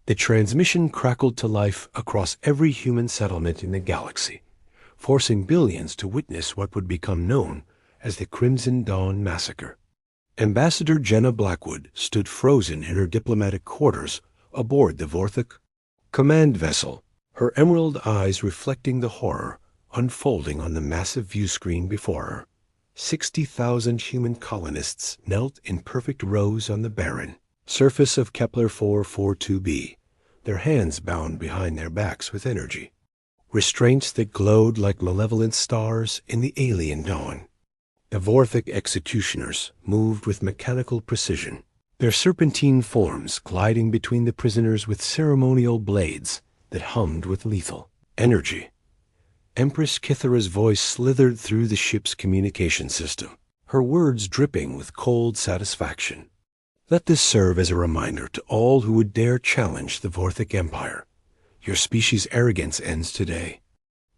The transmission crackled to life across every human settlement in the galaxy, forcing billions to witness what would become known as the Crimson Dawn Massacre. Ambassador Jenna Blackwood stood frozen in her diplomatic quarters aboard the Vorthok command vessel, her emerald eyes reflecting the horror unfolding on the massive view screen before her. 60,000 human colonists knelt in perfect rows on the barren surface of Kepler 442b, their hands bound behind their backs with energy, restraints that glowed like malevolent stars in the alien dawn. The Vorthok executioners moved with mechanical precision, their serpentine forms gliding between the prisoners with ceremonial blades that hummed with lethal energy. Empress Kithara's voice slithered through the ship's communication system, her words dripping with cold satisfaction. Let this serve as a reminder to all who would dare challenge the Vorthok Empire. Your species' arrogance ends today.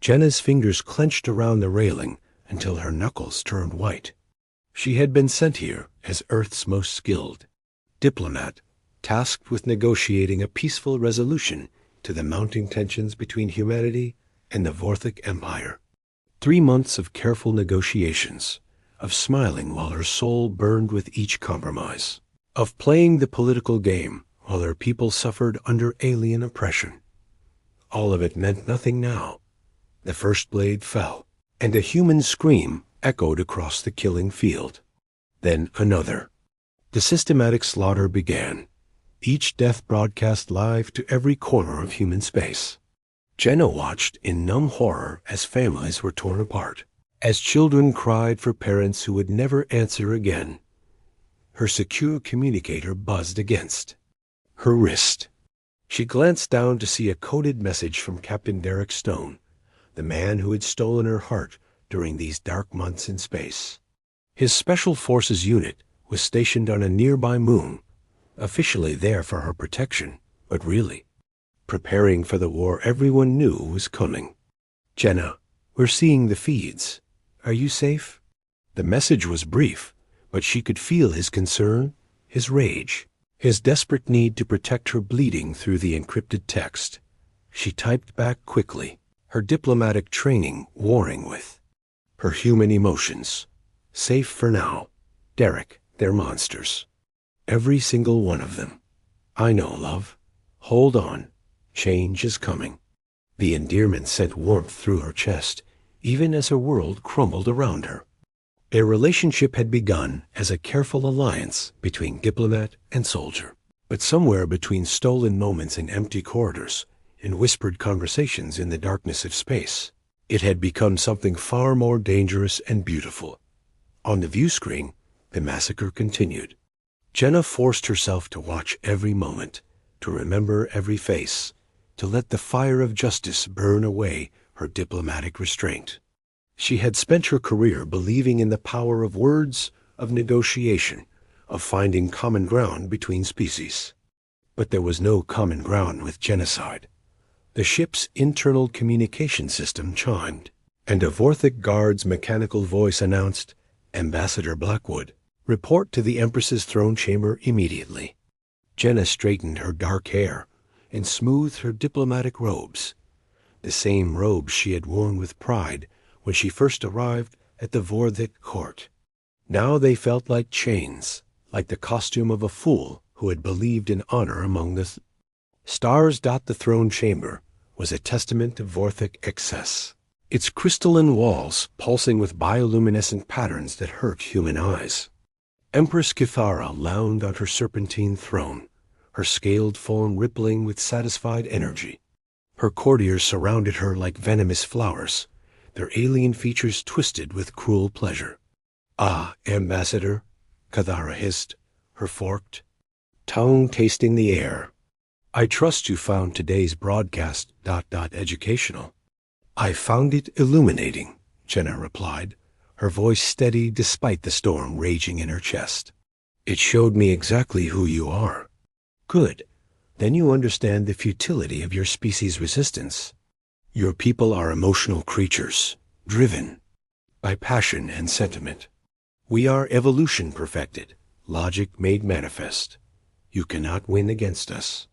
Jenna's fingers clenched around the railing until her knuckles turned white. She had been sent here as Earth's most skilled diplomat, tasked with negotiating a peaceful resolution to the mounting tensions between humanity and the Vorthok Empire. 3 months of careful negotiations, of smiling while her soul burned with each compromise, of playing the political game while her people suffered under alien oppression. All of it meant nothing now. The first blade fell, and a human scream echoed across the killing field. Then another. The systematic slaughter began, each death broadcast live to every corner of human space. Jenna watched in numb horror as families were torn apart, as children cried for parents who would never answer again. Her secure communicator buzzed against her wrist. She glanced down to see a coded message from Captain Derek Stone, the man who had stolen her heart during these dark months in space. His Special Forces unit was stationed on a nearby moon, officially there for her protection, but really preparing for the war everyone knew was coming. Jenna, we're seeing the feeds. Are you safe? The message was brief, but she could feel his concern, his rage, his desperate need to protect her bleeding through the encrypted text. She typed back quickly, her diplomatic training warring with her human emotions. Safe for now. Derek, they're monsters. Every single one of them. I know, love. Hold on. Change is coming. The endearment sent warmth through her chest, even as her world crumbled around her. A relationship had begun as a careful alliance between diplomat and soldier. But somewhere between stolen moments in empty corridors and whispered conversations in the darkness of space, it had become something far more dangerous and beautiful. On the view screen, the massacre continued. Jenna forced herself to watch every moment, to remember every face, to let the fire of justice burn away her diplomatic restraint. She had spent her career believing in the power of words, of negotiation, of finding common ground between species. But there was no common ground with genocide. The ship's internal communication system chimed, and a Vorthok guard's mechanical voice announced, "Ambassador Blackwood, report to the Empress's throne chamber immediately." Jenna straightened her dark hair and smoothed her diplomatic robes, the same robes she had worn with pride when she first arrived at the Vorthok court. Now they felt like chains, like the costume of a fool who had believed in honor among the stars. The throne chamber was a testament to Vorthok excess, its crystalline walls pulsing with bioluminescent patterns that hurt human eyes. Empress Kithara lounged on her serpentine throne, her scaled form rippling with satisfied energy. Her courtiers surrounded her like venomous flowers, their alien features twisted with cruel pleasure. "Ah, Ambassador," Kithara hissed, her forked tongue tasting the air. "I trust you found today's broadcast educational." "I found it illuminating," Jenna replied, her voice steady despite the storm raging in her chest. "It showed me exactly who you are." "Good. Then you understand the futility of your species' resistance. Your people are emotional creatures, driven by passion and sentiment. We are evolution perfected, logic made manifest. You cannot win against us."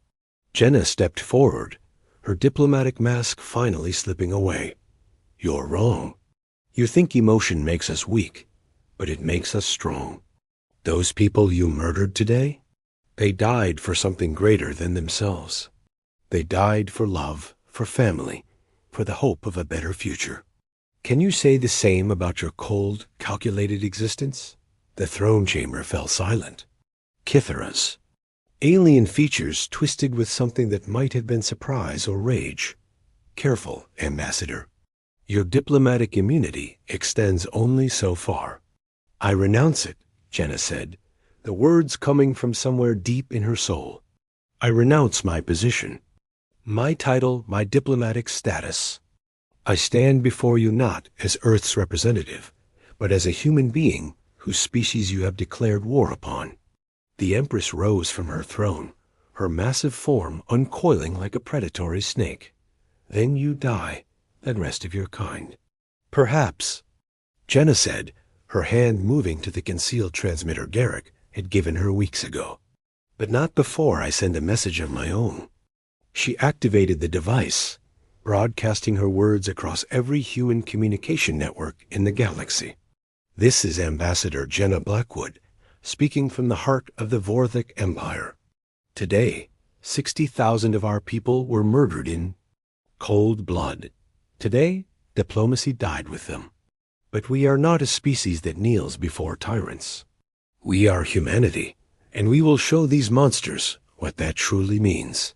Jenna stepped forward, her diplomatic mask finally slipping away. You're wrong. You think emotion makes us weak, but it makes us strong. Those people you murdered today? They died for something greater than themselves. They died for love, for family, for the hope of a better future. Can you say the same about your cold, calculated existence? The throne chamber fell silent. Kitharas. Alien features twisted with something that might have been surprise or rage. Careful, Ambassador. Your diplomatic immunity extends only so far. I renounce it, Jenna said, the words coming from somewhere deep in her soul. I renounce my position, my title, my diplomatic status. I stand before you not as Earth's representative, but as a human being whose species you have declared war upon. The Empress rose from her throne, her massive form uncoiling like a predatory snake. Then you die, the rest of your kind. Perhaps, Jenna said, her hand moving to the concealed transmitter Garrick had given her weeks ago. But not before I send a message of my own. She activated the device, broadcasting her words across every human communication network in the galaxy. This is Ambassador Jenna Blackwood, speaking from the heart of the Vorthic Empire. Today, 60,000 of our people were murdered in cold blood. Today, diplomacy died with them. But we are not a species that kneels before tyrants. We are humanity, and we will show these monsters what that truly means.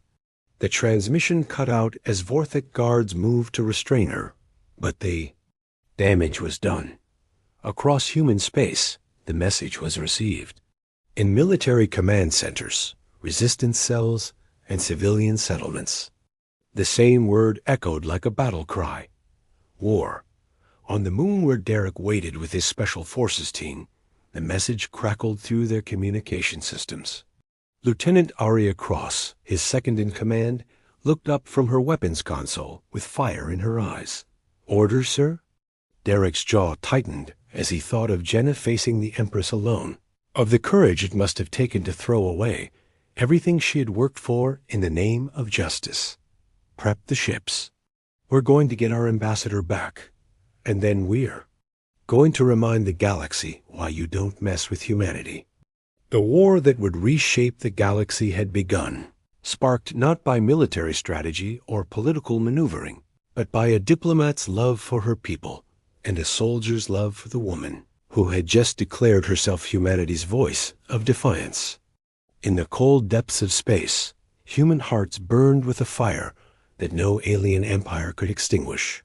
The transmission cut out as Vorthic guards moved to restrain her, but the damage was done. Across human space, the message was received. In military command centers, resistance cells, and civilian settlements. The same word echoed like a battle cry. War. On the moon where Derek waited with his special forces team, the message crackled through their communication systems. Lieutenant Aria Cross, his second in command, looked up from her weapons console with fire in her eyes. Orders, sir? Derek's jaw tightened as he thought of Jenna facing the Empress alone, of the courage it must have taken to throw away everything she had worked for in the name of justice. Prep the ships. We're going to get our ambassador back, and then we're going to remind the galaxy why you don't mess with humanity. The war that would reshape the galaxy had begun, sparked not by military strategy or political maneuvering, but by a diplomat's love for her people and a soldier's love for the woman who had just declared herself humanity's voice of defiance. In the cold depths of space, human hearts burned with a fire that no alien empire could extinguish.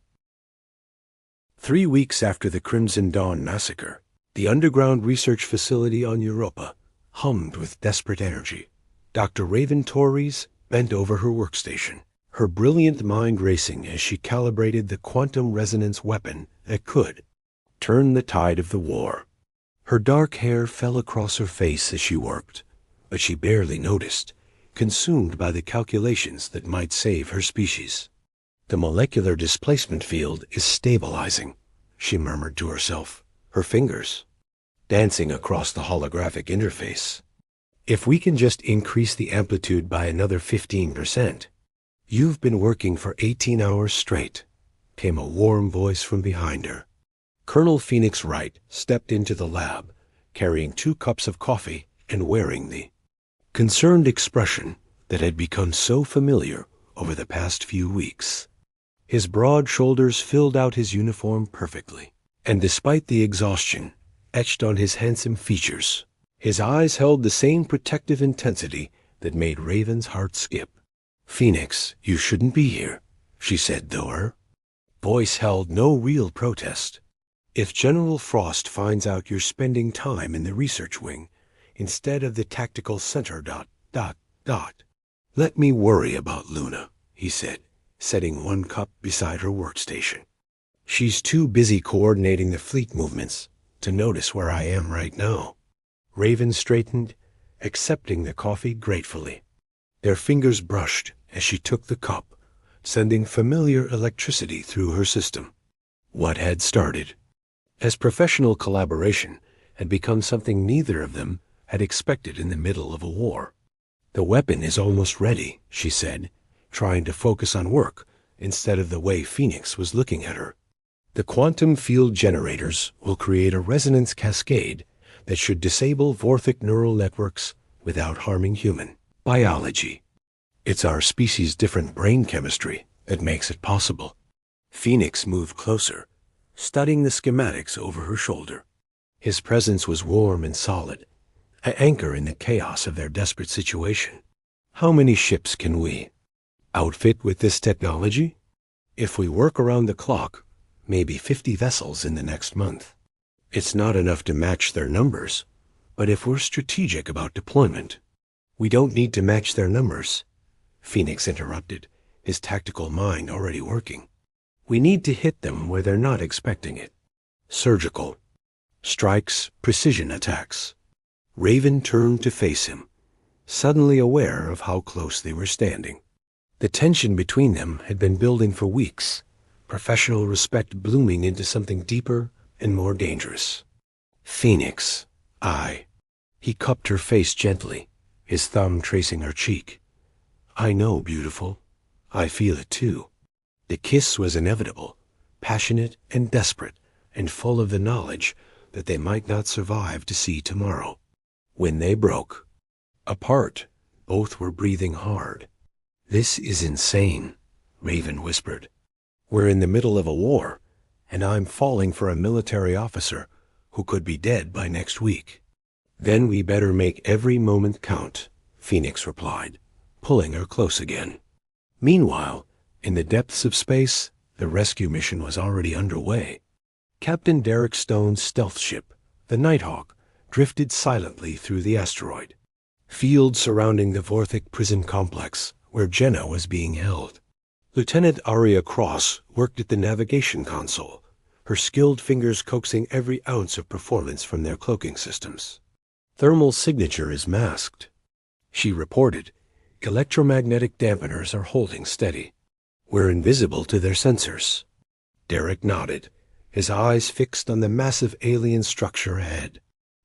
3 weeks after the Crimson Dawn massacre, the underground research facility on Europa hummed with desperate energy. Dr. Raven Torres bent over her workstation, her brilliant mind racing as she calibrated the quantum resonance weapon that could turn the tide of the war. Her dark hair fell across her face as she worked, but she barely noticed, consumed by the calculations that might save her species. The molecular displacement field is stabilizing, she murmured to herself, her fingers dancing across the holographic interface. If we can just increase the amplitude by another 15%. You've been working for 18 hours straight, came a warm voice from behind her. Colonel Phoenix Wright stepped into the lab, carrying 2 cups of coffee and wearing the concerned expression that had become so familiar over the past few weeks. His broad shoulders filled out his uniform perfectly, and despite the exhaustion etched on his handsome features, his eyes held the same protective intensity that made Raven's heart skip. Phoenix, you shouldn't be here, she said, though her voice held no real protest. If General Frost finds out you're spending time in the research wing instead of the tactical center ... Let me worry about Luna, he said, setting 1 cup beside her workstation. She's too busy coordinating the fleet movements to notice where I am right now. Raven straightened, accepting the coffee gratefully. Their fingers brushed as she took the cup, sending familiar electricity through her system. What had started as professional collaboration had become something neither of them had expected in the middle of a war. The weapon is almost ready, she said, trying to focus on work instead of the way Phoenix was looking at her. The quantum field generators will create a resonance cascade that should disable Vorthic neural networks without harming human biology. It's our species' different brain chemistry that makes it possible. Phoenix moved closer, studying the schematics over her shoulder. His presence was warm and solid, an anchor in the chaos of their desperate situation. How many ships can we outfit with this technology? If we work around the clock, maybe 50 vessels in the next month. It's not enough to match their numbers, but if we're strategic about deployment, we don't need to match their numbers, Phoenix interrupted, his tactical mind already working. We need to hit them where they're not expecting it. Surgical strikes, precision attacks. Raven turned to face him, suddenly aware of how close they were standing. The tension between them had been building for weeks, professional respect blooming into something deeper and more dangerous. Phoenix, He cupped her face gently, his thumb tracing her cheek. I know, beautiful. I feel it too. The kiss was inevitable, passionate and desperate, and full of the knowledge that they might not survive to see tomorrow. When they broke apart, both were breathing hard. This is insane, Raven whispered. We're in the middle of a war, and I'm falling for a military officer who could be dead by next week. Then we better make every moment count, Phoenix replied, pulling her close again. Meanwhile, in the depths of space, the rescue mission was already underway. Captain Derek Stone's stealth ship, the Nighthawk, drifted silently through the asteroid. Fields surrounding the Vorthic prison complex, where Jenna was being held. Lieutenant Aria Cross worked at the navigation console, her skilled fingers coaxing every ounce of performance from their cloaking systems. Thermal signature is masked, she reported. Electromagnetic dampeners are holding steady. We're invisible to their sensors. Derek nodded, his eyes fixed on the massive alien structure ahead.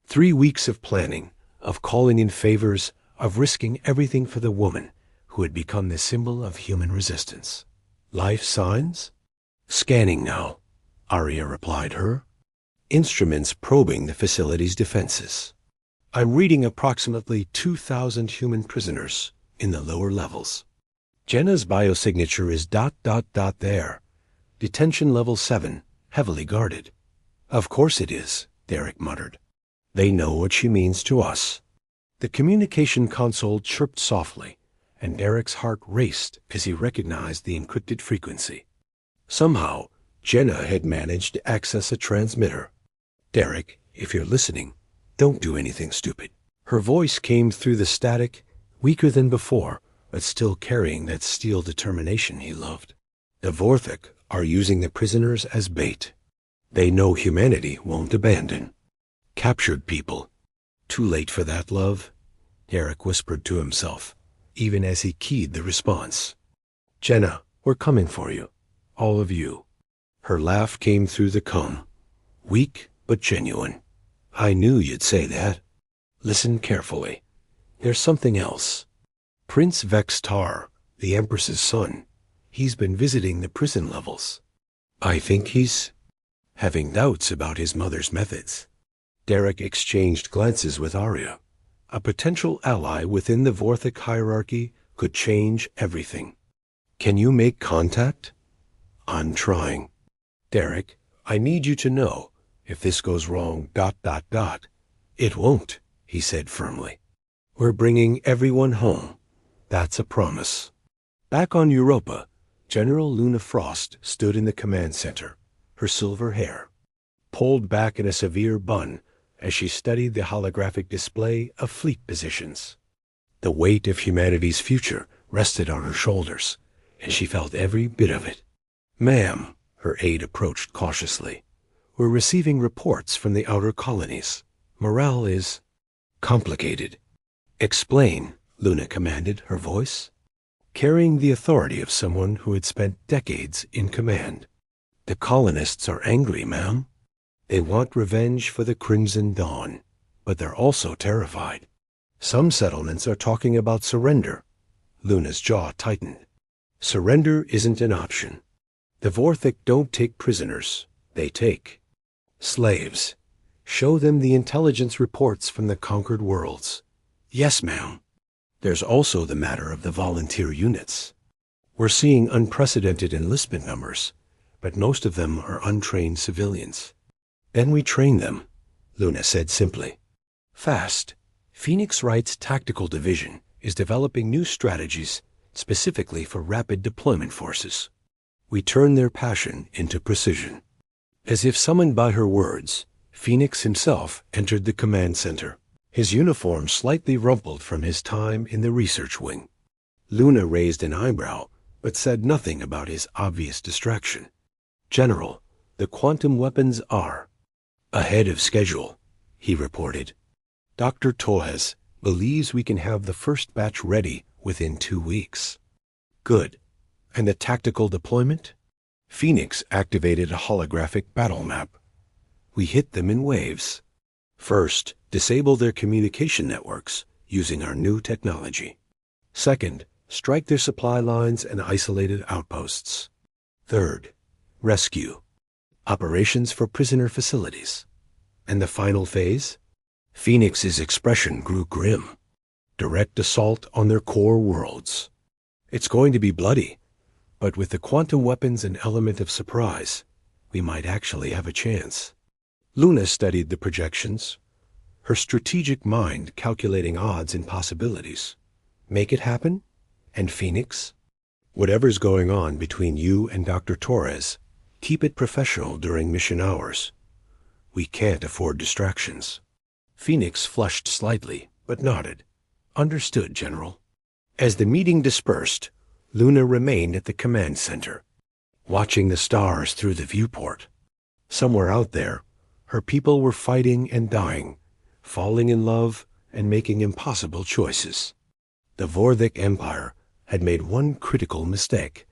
3 weeks of planning, of calling in favors, of risking everything for the woman who had become the symbol of human resistance. Life signs? Scanning now, Aria replied her. Instruments probing the facility's defenses. I'm reading approximately 2,000 human prisoners in the lower levels. Jenna's biosignature is ... there. Detention level 7, heavily guarded. Of course it is, Derek muttered. They know what she means to us. The communication console chirped softly, and Derek's heart raced as he recognized the encrypted frequency. Somehow, Jenna had managed to access a transmitter. Derek, if you're listening, don't do anything stupid. Her voice came through the static, weaker than before, but still carrying that steel determination he loved. The Vorthic are using the prisoners as bait. They know humanity won't abandon. Captured people. Too late for that, love, Derek whispered to himself, even as he keyed the response. Jenna, we're coming for you. All of you. Her laugh came through the comb. Weak, but genuine. I knew you'd say that. Listen carefully. There's something else. Prince Vextar, the Empress's son, he's been visiting the prison levels. I think he's having doubts about his mother's methods. Derek exchanged glances with Aria. A potential ally within the Vorthic hierarchy could change everything. Can you make contact? I'm trying. Derek, I need you to know, if this goes wrong ... It won't, he said firmly. We're bringing everyone home. That's a promise. Back on Europa, General Luna Frost stood in the command center, her silver hair pulled back in a severe bun as she studied the holographic display of fleet positions. The weight of humanity's future rested on her shoulders, and she felt every bit of it. Ma'am, her aide approached cautiously, we're receiving reports from the outer colonies. Morale is complicated. Explain, Luna commanded, her voice carrying the authority of someone who had spent decades in command. The colonists are angry, ma'am. They want revenge for the Crimson Dawn, but they're also terrified. Some settlements are talking about surrender. Luna's jaw tightened. Surrender isn't an option. The Vorthik don't take prisoners. They take slaves. Show them the intelligence reports from the conquered worlds. Yes, ma'am. There's also the matter of the volunteer units. We're seeing unprecedented enlistment numbers, but most of them are untrained civilians. Then we train them, Luna said simply. Fast. Phoenix Wright's tactical division is developing new strategies specifically for rapid deployment forces. We turn their passion into precision. As if summoned by her words, Phoenix himself entered the command center, his uniform slightly rumpled from his time in the research wing. Luna raised an eyebrow, but said nothing about his obvious distraction. General, the quantum weapons are ahead of schedule, he reported. Dr. Torres believes we can have the first batch ready within 2 weeks. Good. And the tactical deployment? Phoenix activated a holographic battle map. We hit them in waves. First, disable their communication networks using our new technology. Second, strike their supply lines and isolated outposts. Third, rescue. Operations for prisoner facilities. And the final phase? Phoenix's expression grew grim. Direct assault on their core worlds. It's going to be bloody, but with the quantum weapons and element of surprise, we might actually have a chance. Luna studied the projections, her strategic mind calculating odds and possibilities. Make it happen? And Phoenix? Whatever's going on between you and Dr. Torres, keep it professional during mission hours. We can't afford distractions. Phoenix flushed slightly, but nodded. Understood, General. As the meeting dispersed, Luna remained at the command center, watching the stars through the viewport. Somewhere out there, her people were fighting and dying, falling in love and making impossible choices. The Vorthik Empire had made one critical mistake.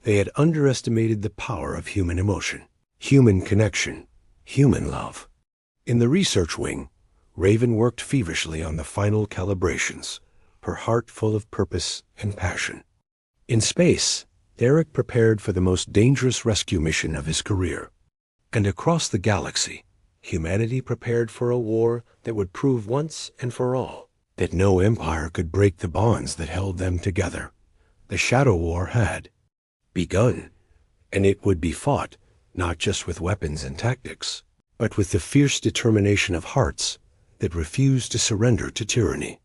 They had underestimated the power of human emotion, human connection, human love. In the research wing, Raven worked feverishly on the final calibrations, her heart full of purpose and passion. In space, Derek prepared for the most dangerous rescue mission of his career. And across the galaxy, humanity prepared for a war that would prove once and for all that no empire could break the bonds that held them together. The Shadow War had begun, and it would be fought not just with weapons and tactics, but with the fierce determination of hearts that refused to surrender to tyranny.